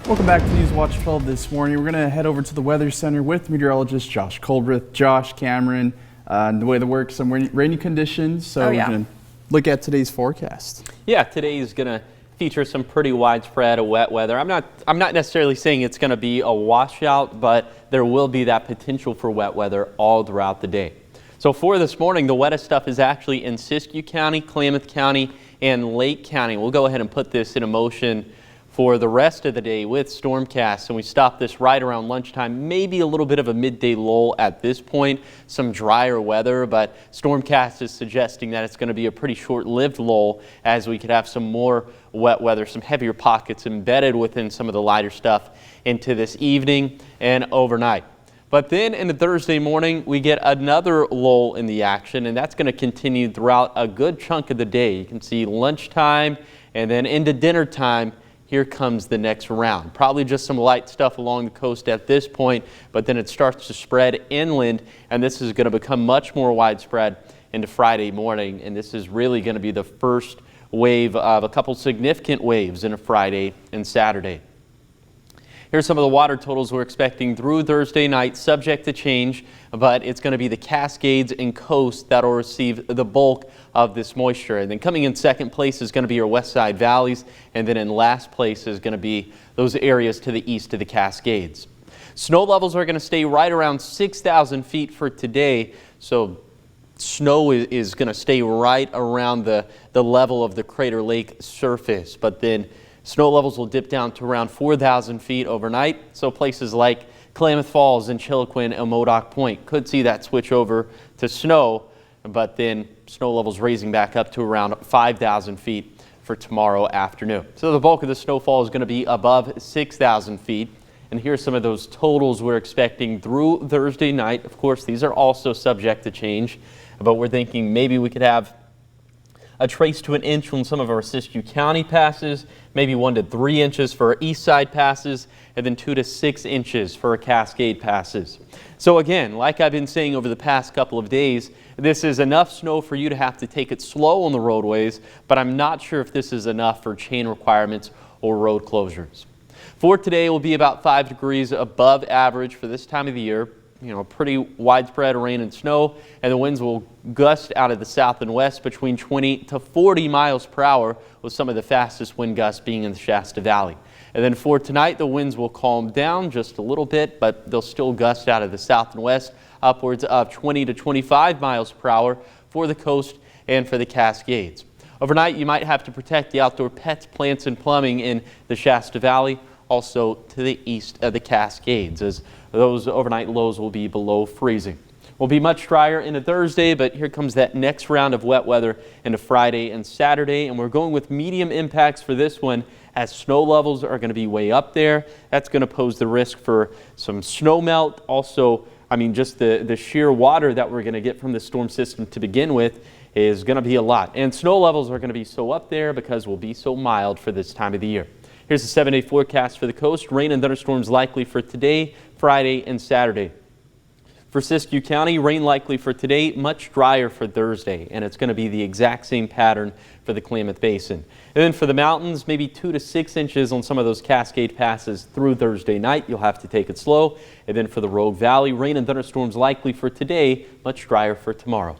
Welcome back to News Watch 12 this morning. We're going to head over to the Weather Center with meteorologist Josh Coldreth. Josh, Cameron, the way that works, some rainy conditions. So we're going to look at today's forecast. Yeah, today is going to feature some pretty widespread wet weather. I'm not necessarily saying it's going to be a washout, but there will be that potential for wet weather all throughout the day. So for this morning, the wettest stuff is actually in Siskiyou County, Klamath County, and Lake County. We'll go ahead and put this in motion for the rest of the day with stormcasts, and we stop this right around lunchtime. Maybe a little bit of a midday lull at this point, some drier weather, but stormcast is suggesting that it's going to be a pretty short-lived lull, as we could have some more wet weather, some heavier pockets embedded within some of the lighter stuff into this evening and overnight. But then in the Thursday morning, we get another lull in the action, and that's going to continue throughout a good chunk of the day. You can see lunchtime and then into dinner time. Here comes the next round. Probably just some light stuff along the coast at this point, but then it starts to spread inland, and this is going to become much more widespread into Friday morning, and this is really going to be the first wave of a couple significant waves in a Friday and Saturday. Here's some of the water totals we're expecting through Thursday night, subject to change, but it's going to be the Cascades and coast that will receive the bulk of this moisture. And then coming in second place is going to be your west side valleys, and then in last place is going to be those areas to the east of the Cascades. Snow levels are going to stay right around 6,000 feet for today, so snow is going to stay right around the level of the Crater Lake surface, but then snow levels will dip down to around 4,000 feet overnight, so places like Klamath Falls and Chiloquin and Modoc Point could see that switch over to snow, but then snow levels raising back up to around 5,000 feet for tomorrow afternoon. So the bulk of the snowfall is going to be above 6,000 feet. And here's some of those totals we're expecting through Thursday night. Of course, these are also subject to change, but we're thinking maybe we could have a trace to an inch on some of our Siskiyou County passes, maybe 1 to 3 inches for our east side passes, and then 2 to 6 inches for our Cascade passes. So again, like I've been saying over the past couple of days, this is enough snow for you to have to take it slow on the roadways, but I'm not sure if this is enough for chain requirements or road closures. For today, it will be about 5 degrees above average for this time of the year. You know, pretty widespread rain and snow, and the winds will gust out of the south and west between 20 to 40 miles per hour, with some of the fastest wind gusts being in the Shasta Valley. And then for tonight, the winds will calm down just a little bit, but they'll still gust out of the south and west, upwards of 20 to 25 miles per hour for the coast and for the Cascades. Overnight, you might have to protect the outdoor pets, plants, and plumbing in the Shasta Valley, also to the east of the Cascades, as those overnight lows will be below freezing. Will be much drier into Thursday, but here comes that next round of wet weather into Friday and Saturday, and we're going with medium impacts for this one, as snow levels are going to be way up there. That's going to pose the risk for some snow melt. Also, just the sheer water that we're going to get from the storm system to begin with is going to be a lot. And snow levels are going to be so up there because we'll be so mild for this time of the year. Here's the 7-day forecast for the coast. Rain and thunderstorms likely for today, Friday, and Saturday. For Siskiyou County, rain likely for today, much drier for Thursday, and it's going to be the exact same pattern for the Klamath Basin. And then for the mountains, maybe 2 to 6 inches on some of those Cascade passes through Thursday night. You'll have to take it slow. And then for the Rogue Valley, rain and thunderstorms likely for today, much drier for tomorrow.